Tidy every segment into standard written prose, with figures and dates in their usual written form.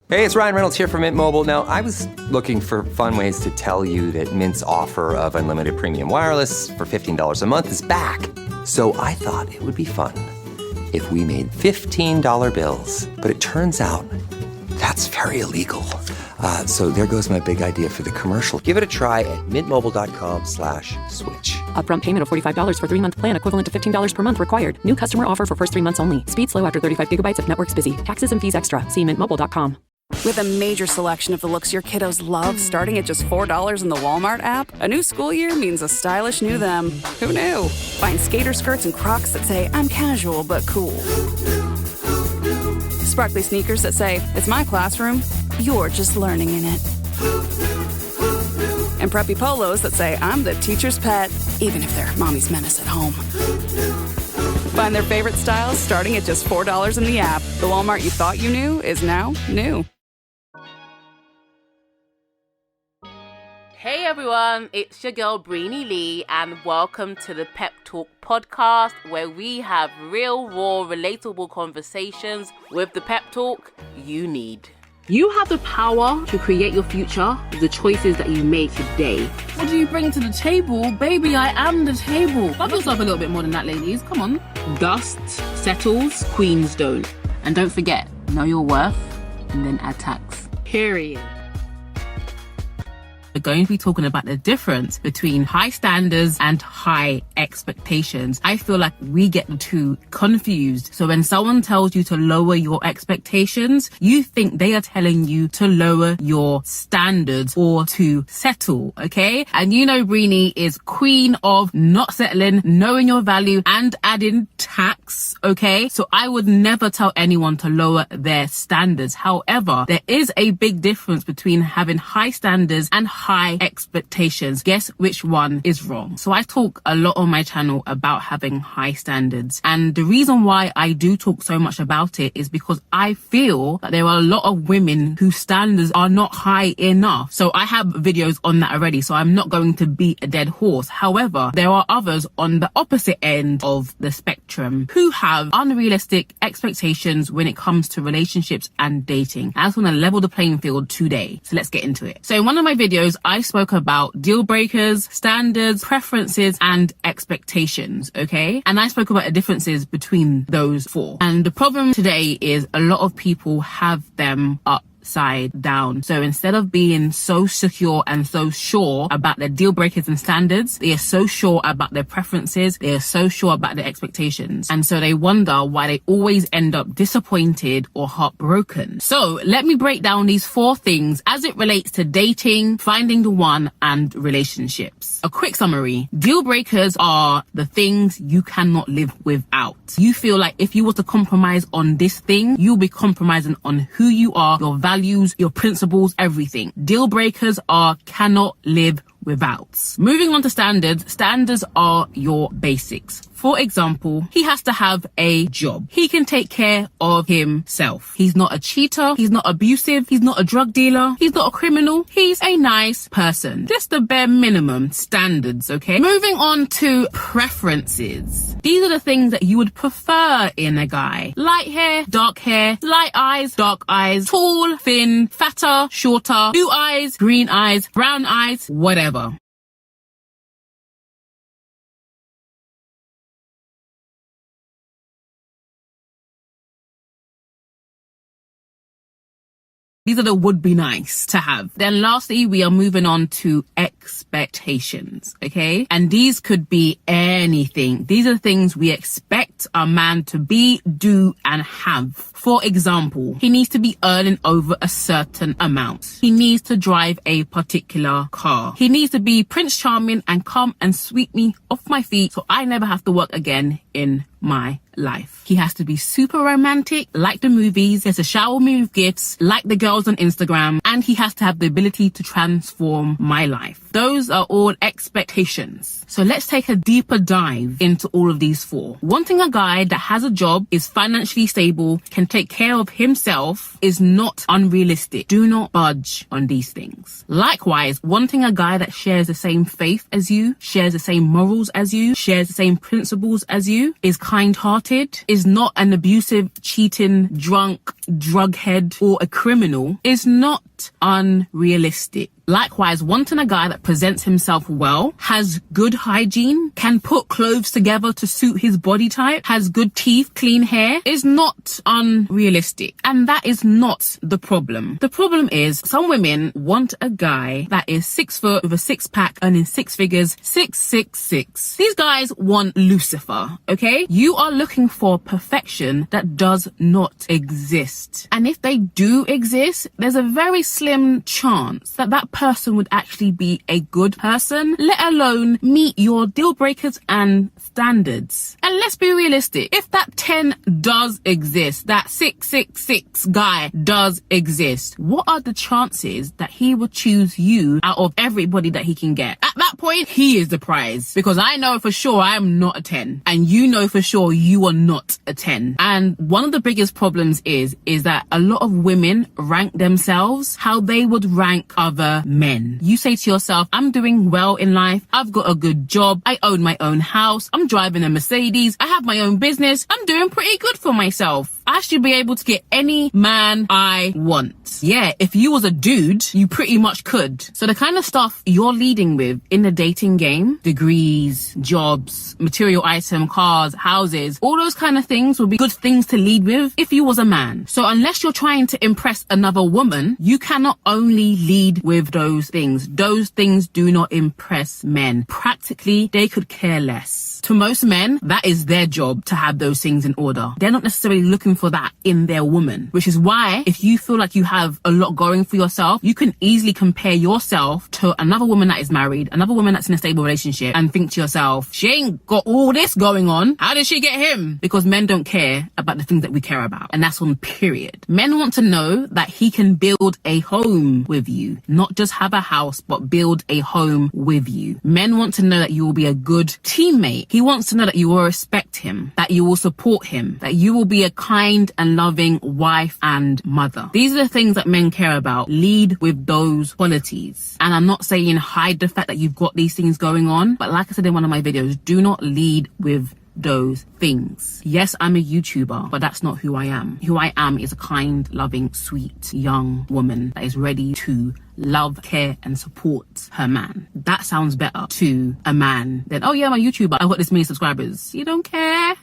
Hey, it's Ryan Reynolds here from Mint Mobile. Now, I was looking for fun ways to tell you that Mint's offer of unlimited premium wireless for $15 a month is back. So I thought it would be fun if we made $15 bills. But it turns out that's very illegal. So there goes my big idea for the commercial. Give it a try at mintmobile.com/switch. Upfront payment of $45 for 3-month plan, equivalent to $15 per month required. New customer offer for first 3 months only. Speed slow after 35 gigabytes if network's busy. Taxes and fees extra. See mintmobile.com. With a major selection of the looks your kiddos love, starting at just $4 in the Walmart app, a new school year means a stylish new them. Who knew? Find skater skirts and Crocs that say, I'm casual but cool. Sparkly sneakers that say, it's my classroom, you're just learning in it. And preppy polos that say, I'm the teacher's pet, even if they're mommy's menace at home. Find their favorite styles starting at just $4 in the app. The Walmart you thought you knew is now new. Hey everyone, it's your girl Breeny Lee, and welcome to the Pep Talk podcast, where we have real, raw, relatable conversations with the pep talk you need. You have the power to create your future with the choices that you make today. What do you bring to the table? Baby, I am the table. Love yourself a little bit more than that, ladies. Come on. Dust settles, queens don't. And don't forget, know your worth and then add tax. Period. We're going to be talking about the difference between high standards and high expectations. I feel like we get the two confused. So when someone tells you to lower your expectations, you think they are telling you to lower your standards or to settle, okay? And you know Breeny is queen of not settling, knowing your value and adding tax, okay? So I would never tell anyone to lower their standards. However, there is a big difference between having high standards and high expectations. Guess which one is wrong? So I talk a lot on my channel about having high standards, and the reason why I do talk so much about it is because I feel that there are a lot of women whose standards are not high enough. So I have videos on that already, so I'm not going to beat a dead horse. However, there are others on the opposite end of the spectrum who have unrealistic expectations when it comes to relationships and dating. I just want to level the playing field today. So let's get into it. So in one of my videos, I spoke about deal breakers, standards, preferences, and expectations, okay? And I spoke about the differences between those four. And the problem today is a lot of people have them upside down. So instead of being so secure and so sure about their deal breakers and standards, they are so sure about their preferences, they are so sure about their expectations. And so they wonder why they always end up disappointed or heartbroken. So let me break down these four things as it relates to dating, finding the one, and relationships. A quick summary. Deal breakers are the things you cannot live without. You feel like if you were to compromise on this thing, you'll be compromising on who you are, your values, your principles, everything. Deal breakers are cannot live without. Moving on to standards. Standards are your basics. For example, he has to have a job. He can take care of himself. He's not a cheater. He's not abusive. He's not a drug dealer. He's not a criminal. He's a nice person. Just the bare minimum standards, okay? Moving on to preferences. These are the things that you would prefer in a guy. Light hair, light eyes, dark eyes, tall, thin, fatter, shorter, blue eyes, green eyes, brown eyes, whatever. These are the would be nice to have. Then lastly, we are moving on to expectations, okay? And these could be anything. These are things we expect a man to be, do, and have. For example, he needs to be earning over a certain amount. He needs to drive a particular car. He needs to be Prince Charming and come and sweep me off my feet so I never have to work again in my life. He has to be super romantic, like the movies. He has to shower me with gifts, like the girls on Instagram. And he has to have the ability to transform my life. Those are all expectations. So let's take a deeper dive into all of these 4. Wanting a guy that has a job, is financially stable, can take care of himself is not unrealistic. Do not budge on these things. Likewise, wanting a guy that shares the same faith as you, shares the same morals as you, shares the same principles as you, is kind-hearted, is not an abusive, cheating, drunk, drughead, or a criminal, is not unrealistic. Likewise, wanting a guy that presents himself well, has good hygiene, can put clothes together to suit his body type, has good teeth, clean hair, is not unrealistic. And that is not the problem. The problem is some women want a guy that is 6 foot with a 6-pack, earning 6 figures, 666. These guys want Lucifer, okay? You are looking for perfection that does not exist. And if they do exist, there's a very slim chance that that person would actually be a good person, let alone meet your deal breakers and standards. And let's be realistic. If that 10 does exist, that 666 guy does exist, what are the chances that he would choose you out of everybody that he can get? At that point, he is the prize. Because I know for sure I'm not a 10. And you know for sure you are not a 10. And one of the biggest problems is that a lot of women rank themselves how they would rank other men. You say to yourself, I'm doing well in life. I've got a good job. I own my own house. I'm driving a Mercedes. I have my own business. I'm doing pretty good for myself. I should be able to get any man I want. Yeah, if you was a dude, you pretty much could. So the kind of stuff you're leading with in the dating game, degrees, jobs, material item, cars, houses, all those kind of things would be good things to lead with if you was a man. So unless you're trying to impress another woman, you cannot only lead with those things. Those things do not impress men. Practically, they could care less. To most men, that is their job to have those things in order. They're not necessarily looking for that in their woman, which is why if you feel like you have a lot going for yourself, you can easily compare yourself to another woman that is married, another woman that's in a stable relationship, and think to yourself, she ain't got all this going on. How did she get him? Because men don't care about the things that we care about. And that's on period. Men want to know that he can build a home with you, not just have a house, but build a home with you. Men want to know that you will be a good teammate. He wants to know that you will respect him, that you will support him, that you will be a kind and loving wife and mother. These are the things that men care about. Lead with those qualities. And I'm not saying hide the fact that you've got these things going on, but like I said in one of my videos, do not lead with those things. Yes, I'm a YouTuber, but that's not who I am. Who I am is a kind, loving, sweet, young woman that is ready to love, care, and support her man. That sounds better to a man than, oh yeah, I'm a YouTuber, I've got this many subscribers. You don't care?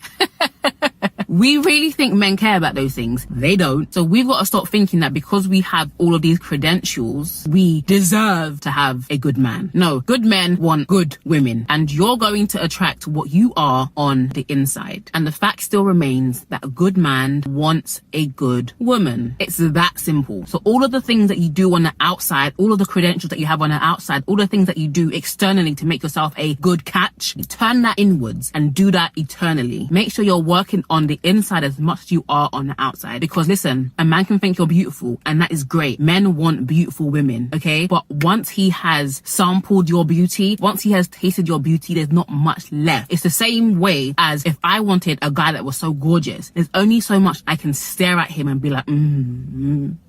We really think men care about those things. They don't. So we've got to stop thinking that because we have all of these credentials, we deserve to have a good man. No, good men want good women. And you're going to attract what you are on the inside. And the fact still remains that a good man wants a good woman. It's that simple. So all of the things that you do on the outside, all of the credentials that you have on the outside, all the things that you do externally to make yourself a good catch, turn that inwards and do that eternally. Make sure you're working on the inside as much as you are on the outside. Because listen, a man can think you're beautiful and that is great. Men want beautiful women, okay? But once he has sampled your beauty, once he has tasted your beauty, there's not much left. It's the same way as if I wanted a guy that was so gorgeous. There's only so much I can stare at him and be like,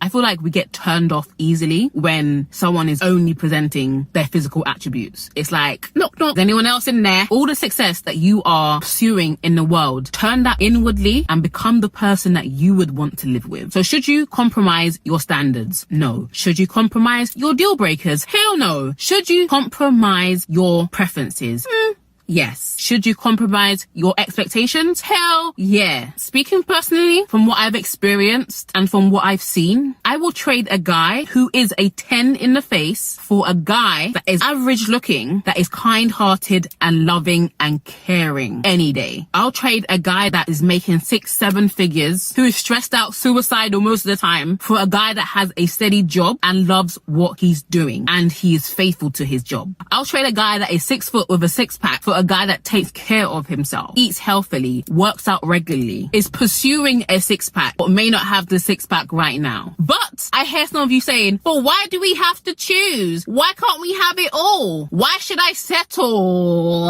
I feel like we get turned off easily when someone is only presenting their physical attributes. It's like, knock, knock, is anyone else in there? All the success that you are pursuing in the world, turn that inwardly and become the person that you would want to live with. So should you compromise your standards? No. Should you compromise your deal breakers? Hell no. Should you compromise your preferences? Yes. Should you compromise your expectations? Hell yeah. Speaking personally, from what I've experienced and from what I've seen, I will trade a guy who is a 10 in the face for a guy that is average looking, that is kind-hearted and loving and caring any day. I'll trade a guy that is making 6-7 figures, who is stressed out, suicidal most of the time, for a guy that has a steady job and loves what he's doing and he is faithful to his job. I'll trade a guy that is 6 foot with a 6-pack for a guy that takes care of himself, eats healthily, works out regularly, is pursuing a six-pack, but may not have the six-pack right now. But I hear some of you saying, but why do we have to choose? Why can't we have it all? Why should I settle?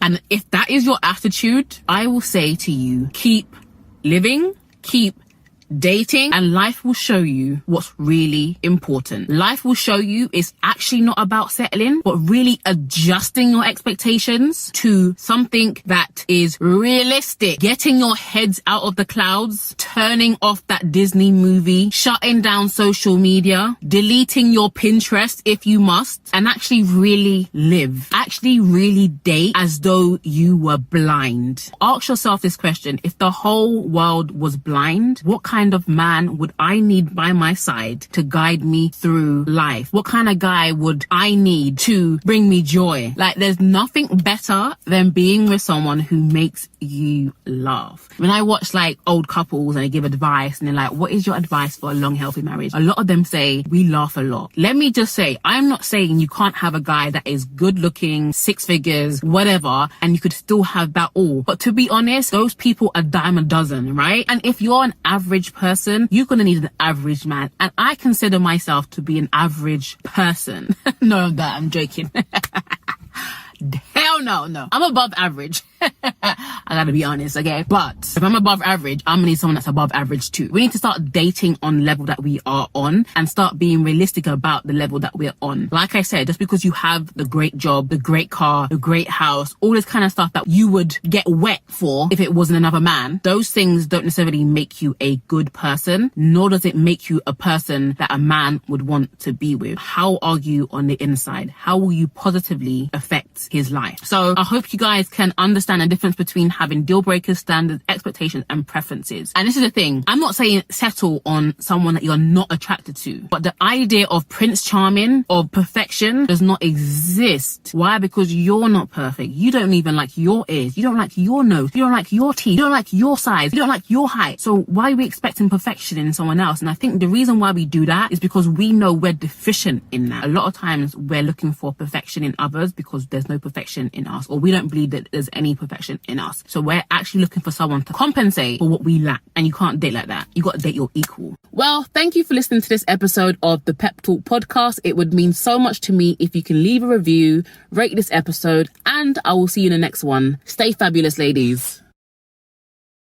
And if that is your attitude, I will say to you, keep living, keep dating, and life will show you what's really important. Life will show you it's actually not about settling, but really adjusting your expectations to something that is realistic. Getting your heads out of the clouds, turning off that Disney movie, shutting down social media, deleting your Pinterest if you must, and actually really live. Actually really date as though you were blind. Ask yourself this question: if the whole world was blind, what kind of man would I need by my side to guide me through life? What kind of guy would I need to bring me joy? Like, there's nothing better than being with someone who makes you laugh. When I watch like old couples and they give advice and they're like, what is your advice for a long, healthy marriage? A lot of them say, we laugh a lot. Let me just say, I'm not saying you can't have a guy that is good looking, 6 figures, whatever, and you could still have that all. But to be honest, those people are dime a dozen, right? And if you're an average person, you're gonna need an average man. And I consider myself to be an average person. No, I'm joking. Hell no. I'm above average. I gotta be honest, okay? But if I'm above average, I'm gonna need someone that's above average too. We need to start dating on level that we are on and start being realistic about the level that we're on. Like I said, just because you have the great job, the great car, the great house, all this kind of stuff that you would get wet for if it wasn't another man, those things don't necessarily make you a good person, nor does it make you a person that a man would want to be with. How are you on the inside? How will you positively affect his life? So I hope you guys can understand the difference between having deal breakers, standards, expectations, and preferences. And this is the thing, I'm not saying settle on someone that you're not attracted to, but the idea of Prince Charming, of perfection, does not exist. Why? Because you're not perfect. You don't even like your ears, you don't like your nose, you don't like your teeth, you don't like your size, you don't like your height. So why are we expecting perfection in someone else? And I think the reason why we do that is because we know we're deficient in that. A lot of times we're looking for perfection in others because there's no perfection in us, or we don't believe that there's any perfection in us. So we're actually looking for someone to compensate for what we lack. And you can't date like that. You got to date your equal. Well, thank you for listening to this episode of the Pep Talk podcast. It would mean so much to me if you can leave a review, rate this episode, and I will see you in the next one. Stay fabulous, ladies.